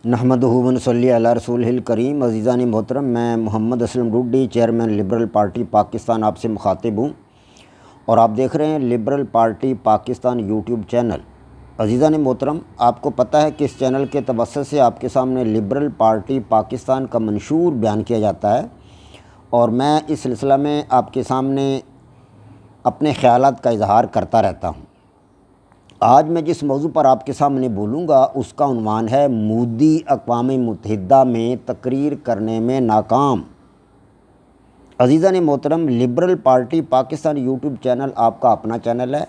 نحمدہ و نصلی علی رسولہ الکریم۔ عزیزان محترم، میں Muhammad Aslam Dodi, chairman liberal party Pakistan آپ سے مخاطب ہوں، اور آپ دیکھ رہے ہیں liberal party Pakistan YouTube channel. عزیزان محترم، آپ کو پتہ ہے کہ اس چینل کے توسط سے آپ کے سامنے لبرل پارٹی پاکستان کا منشور بیان کیا جاتا ہے، اور میں اس سلسلہ میں آپ کے سامنے اپنے خیالات کا اظہار کرتا رہتا ہوں۔ آج میں جس موضوع پر آپ کے سامنے بولوں گا اس کا عنوان ہے مودی اقوام متحدہ میں تقریر کرنے میں ناکام۔ عزیزان محترم، liberal party Pakistan YouTube channel آپ کا اپنا چینل ہے۔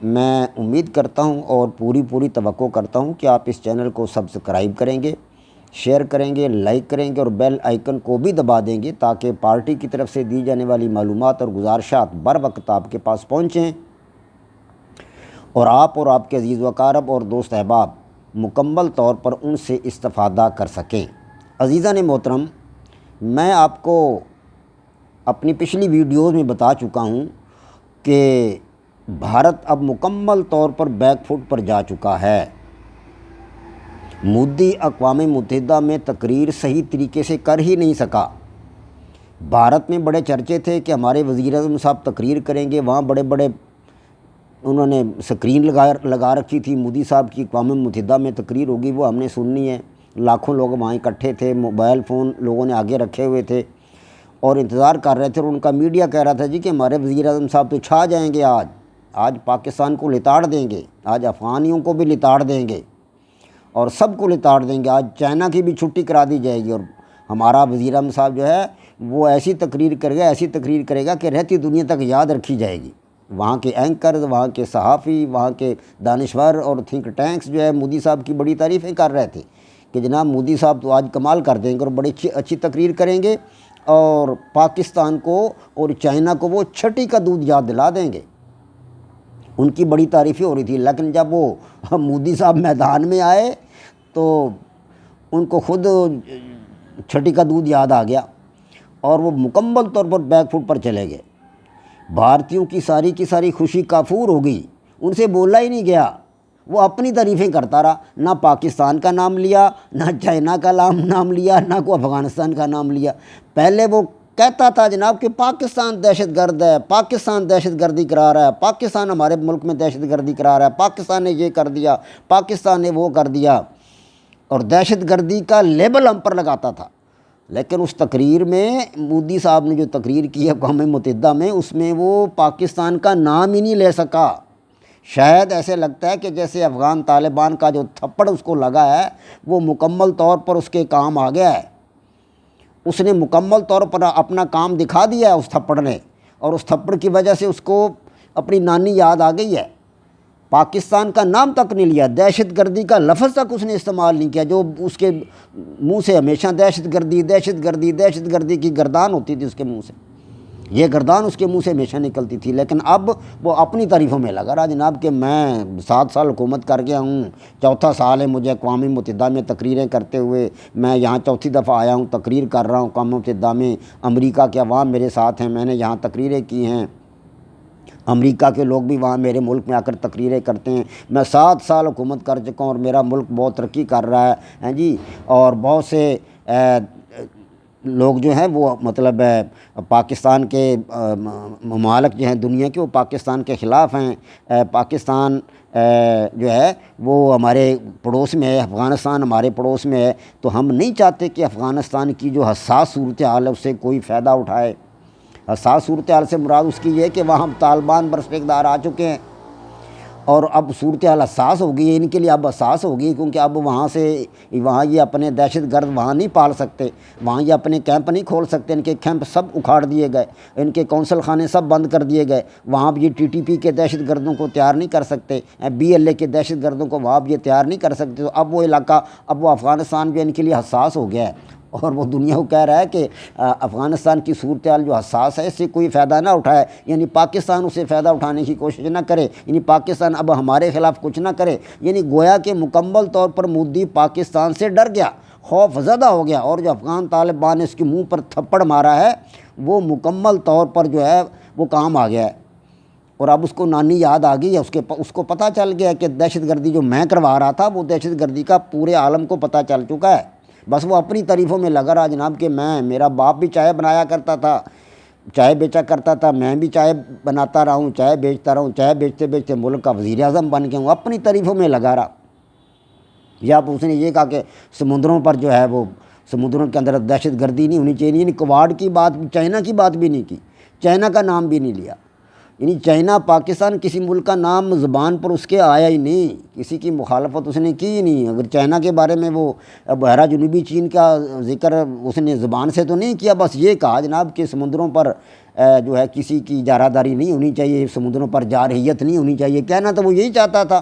میں امید کرتا ہوں اور پوری توقع کرتا ہوں کہ آپ اس چینل کو سبسکرائب کریں گے، شیئر کریں گے، لائک کریں گے اور بیل آئیکن کو بھی دبا دیں گے تاکہ پارٹی کی طرف سے دی جانے والی معلومات اور گزارشات بر وقت آپ کے پاس پہنچیں اور آپ کے عزیز و اقارب اور دوست احباب مکمل طور پر ان سے استفادہ کر سکیں۔ عزیزان محترم، میں آپ کو اپنی پچھلی ویڈیوز میں بتا چکا ہوں کہ بھارت اب مکمل طور پر بیک فٹ پر جا چکا ہے۔ مودی اقوام متحدہ میں تقریر صحیح طریقے سے کر ہی نہیں سکا۔ بھارت میں بڑے چرچے تھے کہ ہمارے وزیر اعظم صاحب تقریر کریں گے، وہاں بڑے انہوں نے سکرین لگا رکھی تھی، مودی صاحب کی اقوام متحدہ میں تقریر ہوگی، وہ ہم نے سننی ہے۔ لاکھوں لوگ وہاں اکٹھے تھے، موبائل فون لوگوں نے آگے رکھے ہوئے تھے اور انتظار کر رہے تھے، اور ان کا میڈیا کہہ رہا تھا جی کہ ہمارے وزیر اعظم صاحب تو چھا جائیں گے، آج پاکستان کو لتاڑ دیں گے، آج افغانیوں کو بھی لتاڑ دیں گے اور سب کو لتاڑ دیں گے، آج چائنا کی بھی چھٹی کرا دی جائے گی، اور ہمارا وزیر اعظم صاحب جو ہے وہ ایسی تقریر کرے گا کہ رہتی دنیا تک یاد رکھی جائے گی۔ وہاں کے اینکرز، وہاں کے صحافی، وہاں کے دانشور اور تھنک ٹینکس جو ہے مودی صاحب کی بڑی تعریفیں کر رہے تھے کہ جناب مودی صاحب تو آج کمال کر دیں گے اور بڑی اچھی تقریر کریں گے اور پاکستان کو اور چائنا کو وہ چھٹی کا دودھ یاد دلا دیں گے۔ ان کی بڑی تعریفیں ہو رہی تھی، لیکن جب وہ مودی صاحب میدان میں آئے تو ان کو خود چھٹی کا دودھ یاد آ گیا اور وہ مکمل طور پر بیک فٹ پر چلے گئے۔ بھارتیوں کی ساری خوشی کافور ہو گئی، ان سے بولا ہی نہیں گیا، وہ اپنی تعریفیں کرتا رہا، نہ پاکستان کا نام لیا، نہ چائنا کا نام لیا، نہ کوئی افغانستان کا نام لیا۔ پہلے وہ کہتا تھا جناب کہ پاکستان دہشت گرد ہے، پاکستان دہشت گردی کرا رہا ہے، پاکستان ہمارے ملک میں دہشت گردی کرا رہا ہے، پاکستان نے یہ کر دیا، پاکستان نے وہ کر دیا، اور دہشت گردی کا لیبل ہم پر لگاتا تھا۔ لیکن اس تقریر میں مودی صاحب نے جو تقریر کی ہے اقوام متحدہ میں، اس میں وہ پاکستان کا نام ہی نہیں لے سکا۔ شاید ایسے لگتا ہے کہ جیسے افغان طالبان کا جو تھپڑ اس کو لگا ہے وہ مکمل طور پر اس کے کام آ گیا ہے، اس نے مکمل طور پر اپنا کام دکھا دیا ہے اس تھپڑ نے، اور اس تھپڑ کی وجہ سے اس کو اپنی نانی یاد آ گئی ہے۔ پاکستان کا نام تک نہیں لیا، دہشت گردی کا لفظ تک اس نے استعمال نہیں کیا، جو اس کے منہ سے ہمیشہ دہشت گردی کی گردان ہوتی تھی اس کے منہ سے، یہ گردان اس کے منہ سے ہمیشہ نکلتی تھی۔ لیکن اب وہ اپنی تعریفوں میں لگا رہا جناب کہ میں 7 سال حکومت کر گیا ہوں، چوتھا سال ہے مجھے اقوام متحدہ میں تقریریں کرتے ہوئے، میں یہاں چوتھی دفعہ آیا ہوں، تقریر کر رہا ہوں اقوام متحدہ میں، امریکہ کے عوام میرے ساتھ ہیں، میں نے یہاں تقریریں کی ہیں، امریکہ کے لوگ بھی وہاں میرے ملک میں آ کر تقریریں کرتے ہیں، میں 7 سال حکومت کر چکا ہوں اور میرا ملک بہت ترقی کر رہا ہے جی، اور بہت سے لوگ جو ہیں وہ مطلب پاکستان کے ممالک جو ہیں دنیا کے، وہ پاکستان کے خلاف ہیں، پاکستان جو ہے وہ ہمارے پڑوس میں ہے، افغانستان ہمارے پڑوس میں ہے، تو ہم نہیں چاہتے کہ افغانستان کی جو حساس صورتحال ہے اس سے کوئی فائدہ اٹھائے۔ حساس صورتحال سے مراد اس کی یہ ہے کہ وہاں طالبان برسر اقتدار آ چکے ہیں اور اب صورتحال حساس ہو گئی ہے، ان کے لیے اب حساس ہو گئی، کیونکہ اب وہاں یہ اپنے دہشت گرد وہاں نہیں پال سکتے، وہاں یہ اپنے کیمپ نہیں کھول سکتے، ان کے کیمپ سب اکھاڑ دیے گئے، ان کے کونسل خانے سب بند کر دیے گئے، وہاں اب یہ TTP کے دہشت گردوں کو تیار نہیں کر سکتے، BLA کے دہشت گردوں کو وہاں اب یہ تیار نہیں کر سکتے، تو اب وہ علاقہ، اب وہ افغانستان جو ان کے لیے حساس ہو گیا ہے، اور وہ دنیا کو کہہ رہا ہے کہ افغانستان کی صورتحال جو حساس ہے اس سے کوئی فائدہ نہ اٹھائے، یعنی پاکستان اسے فائدہ اٹھانے کی کوشش نہ کرے، یعنی پاکستان اب ہمارے خلاف کچھ نہ کرے، یعنی گویا کہ مکمل طور پر مودی پاکستان سے ڈر گیا، خوف زدہ ہو گیا، اور جو افغان طالبان نے اس کے منہ پر تھپڑ مارا ہے وہ مکمل طور پر جو ہے وہ کام آ گیا ہے۔ اور اب اس کو نانی یاد آ گئی ہے، اس کو پتہ چل گیا کہ دہشت گردی جو میں کروا رہا تھا وہ دہشت گردی کا پورے عالم کو پتہ چل چکا ہے۔ بس وہ اپنی تعریفوں میں لگا رہا جناب کہ میرا باپ بھی چائے بنایا کرتا تھا، چائے بیچا کرتا تھا، میں بھی چائے بناتا رہا ہوں، چائے بیچتا رہا ہوں، چائے بیچتے بیچتے ملک کا وزیر اعظم بن گیا ہوں، اپنی تعریفوں میں لگا رہا۔ یا اب اس نے یہ کہا کہ سمندروں پر جو ہے وہ سمندروں کے اندر دہشت گردی نہیں ہونی چاہیے، یعنی کواڈ کی بات، چائنا کی بات بھی نہیں کی، چائنا کا نام بھی نہیں لیا، یعنی چائنا پاکستان کسی ملک کا نام زبان پر اس کے آیا ہی نہیں، کسی کی مخالفت اس نے کی ہی نہیں۔ اگر چائنا کے بارے میں وہ بحیرہ جنوبی چین کا ذکر اس نے زبان سے تو نہیں کیا، بس یہ کہا جناب کہ سمندروں پر جو ہے کسی کی اجارہ داری نہیں ہونی چاہیے، سمندروں پر جارحیت نہیں ہونی چاہیے، کہنا تو وہ یہی چاہتا تھا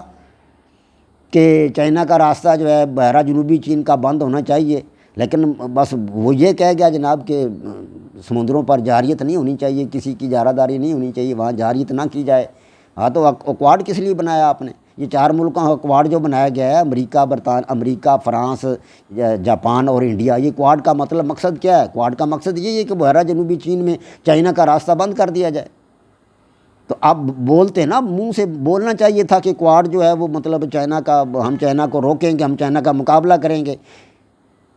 کہ چائنا کا راستہ جو ہے بحیرہ جنوبی چین کا بند ہونا چاہیے، لیکن بس وہ یہ کہہ گیا جناب کہ سمندروں پر جارحیت نہیں ہونی چاہیے، کسی کی اجارہ داری نہیں ہونی چاہیے، وہاں جارحیت نہ کی جائے۔ ہاں تو اکواڈ کس لیے بنایا آپ نے؟ یہ 4 ملکوں کا اکواڈ جو بنایا گیا ہے، امریکہ، فرانس، جاپان اور انڈیا، یہ کوواڈ کا مقصد کیا ہے؟ کوواڈ کا مقصد یہی ہے کہ بحیرہ جنوبی چین میں چائنا کا راستہ بند کر دیا جائے۔ تو اب بولتے نا، منہ سے بولنا چاہیے تھا کہ کوواڈ جو ہے وہ ہم چائنا کو روکیں گے، ہم چائنا کا مقابلہ کریں گے،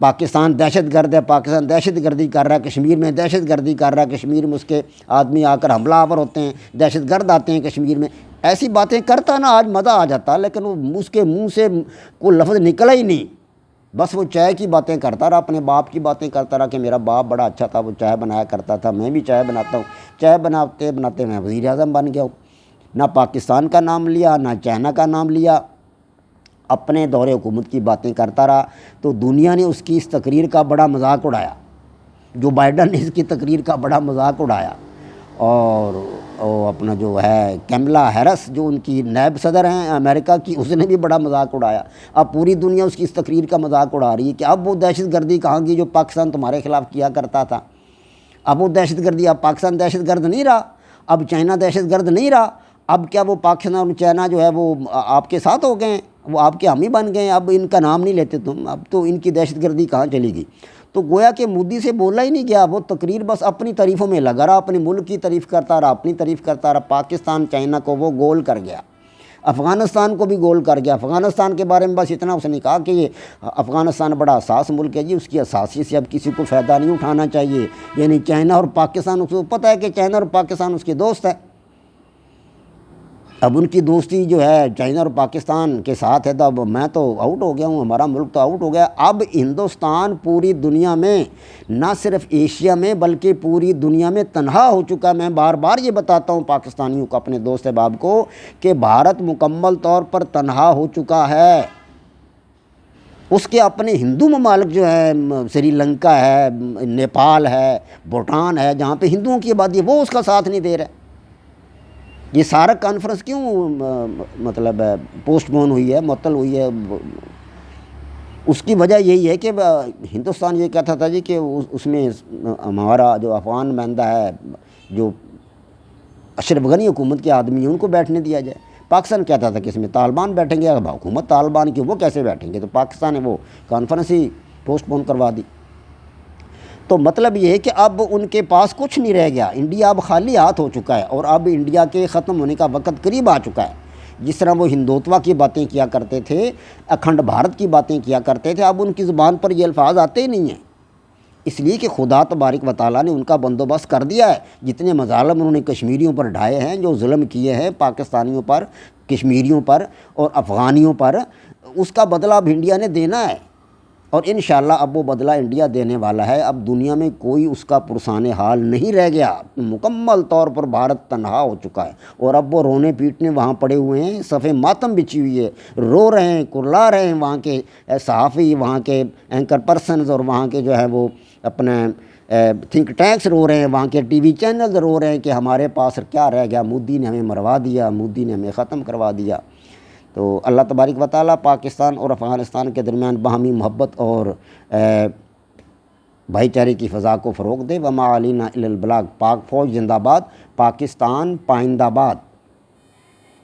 پاکستان دہشت گرد ہے، پاکستان دہشت گردی کر رہا ہے، کشمیر میں دہشت گردی کر رہا ہے، کشمیر میں اس کے آدمی آ کر حملہ آور ہوتے ہیں، دہشت گرد آتے ہیں کشمیر میں، ایسی باتیں کرتا نا آج مزہ آ جاتا، لیکن وہ اس کے منہ سے کوئی لفظ نکلا ہی نہیں، بس وہ چائے کی باتیں کرتا رہا، اپنے باپ کی باتیں کرتا رہا کہ میرا باپ بڑا اچھا تھا، وہ چائے بنایا کرتا تھا، میں بھی چائے بناتا ہوں، چائے بناتے بناتے میں وزیر اعظم بن گیا ہوں۔ نہ پاکستان کا نام لیا، نہ چائنا کا نام لیا، اپنے دور حکومت کی باتیں کرتا رہا۔ تو دنیا نے اس کی اس تقریر کا بڑا مذاق اڑایا، جو بائیڈن نے اس کی تقریر کا بڑا مذاق اڑایا، اور اپنا جو ہے کیملا ہیرس جو ان کی نائب صدر ہیں امریکہ کی، اس نے بھی بڑا مذاق اڑایا۔ اب پوری دنیا اس کی اس تقریر کا مذاق اڑا رہی ہے کہ اب وہ دہشت گردی کہاں گی جو پاکستان تمہارے خلاف کیا کرتا تھا، اب وہ دہشت گردی، اب پاکستان دہشت گرد نہیں رہا، اب چائنا دہشت گرد نہیں رہا، اب کیا وہ پاکستان اور چائنا جو ہے وہ آپ کے ساتھ ہو گئے ہیں، وہ آپ کے حامی بن گئے ہیں، اب ان کا نام نہیں لیتے تم، اب تو ان کی دہشت گردی کہاں چلی گئی؟ تو گویا کہ مودی سے بولا ہی نہیں گیا، وہ تقریر بس اپنی تعریفوں میں لگا رہا، اپنے ملک کی تعریف کرتا رہا، اپنی تعریف کرتا رہا۔ پاکستان چائنا کو وہ گول کر گیا، افغانستان کو بھی گول کر گیا۔ افغانستان کے بارے میں بس اتنا اس نے کہا کہ یہ افغانستان بڑا حساس ملک ہے جی، اس کی حساسیت سے اب کسی کو فائدہ نہیں اٹھانا چاہیے، یعنی چائنا اور پاکستان، اس کو پتہ ہے کہ چائنا اور پاکستان اس کے دوست ہیں، اب ان کی دوستی جو ہے چائنا اور پاکستان کے ساتھ ہے، تو اب میں تو آؤٹ ہو گیا ہوں، ہمارا ملک تو آؤٹ ہو گیا۔ اب ہندوستان پوری دنیا میں، نہ صرف ایشیا میں بلکہ پوری دنیا میں تنہا ہو چکا ہے۔ میں بار بار یہ بتاتا ہوں پاکستانیوں کو، اپنے دوست احباب کو، کہ بھارت مکمل طور پر تنہا ہو چکا ہے۔ اس کے اپنے ہندو ممالک جو ہیں، سری لنکا ہے، نیپال ہے، بھوٹان ہے، جہاں پہ ہندوؤں کی آبادی ہے، وہ اس کا ساتھ نہیں دے رہے۔ یہ سارک کانفرنس کیوں پوسٹ پون ہوئی ہے، معطل ہوئی ہے؟ اس کی وجہ یہی ہے کہ ہندوستان یہ کہتا تھا جی کہ اس میں ہمارا جو افغان نمائندہ ہے، جو اشرف غنی حکومت کے آدمی ہیں، ان کو بیٹھنے دیا جائے۔ پاکستان کہتا تھا کہ اس میں طالبان بیٹھیں گے، اب حکومت طالبان کی، وہ کیسے بیٹھیں گے؟ تو پاکستان نے وہ کانفرنس ہی پوسٹ پون کروا دی۔ تو مطلب یہ ہے کہ اب ان کے پاس کچھ نہیں رہ گیا، انڈیا اب خالی ہاتھ ہو چکا ہے، اور اب انڈیا کے ختم ہونے کا وقت قریب آ چکا ہے۔ جس طرح وہ ہندوتوا کی باتیں کیا کرتے تھے، اکھنڈ بھارت کی باتیں کیا کرتے تھے، اب ان کی زبان پر یہ الفاظ آتے ہی نہیں ہیں، اس لیے کہ خدا تبارک و تعالیٰ نے ان کا بندوبست کر دیا ہے۔ جتنے مظالم انہوں نے کشمیریوں پر ڈھائے ہیں، جو ظلم کیے ہیں پاکستانیوں پر، کشمیریوں پر اور افغانیوں پر، اس کا بدلہ اب انڈیا نے دینا ہے، اور انشاءاللہ اب وہ بدلہ انڈیا دینے والا ہے۔ اب دنیا میں کوئی اس کا پرسان حال نہیں رہ گیا، مکمل طور پر بھارت تنہا ہو چکا ہے، اور اب وہ رونے پیٹنے وہاں پڑے ہوئے ہیں، صفِ ماتم بچھی ہوئی ہے، رو رہے ہیں، کرلا رہے ہیں وہاں کے صحافی، وہاں کے اینکر پرسنز، اور وہاں کے جو ہے وہ اپنے تھنک ٹینکس رو رہے ہیں، وہاں کے ٹی وی چینلز رو رہے ہیں کہ ہمارے پاس کیا رہ گیا، مودی نے ہمیں مروا دیا، مودی نے ہمیں ختم کروا دیا۔ تو اللہ تبارک و تعالیٰ پاکستان اور افغانستان کے درمیان باہمی محبت اور بھائی چارے کی فضا کو فروغ دے۔ وما علینا الا البلاغ۔ پاک فوج زندہ باد، پاکستان پائندہ باد۔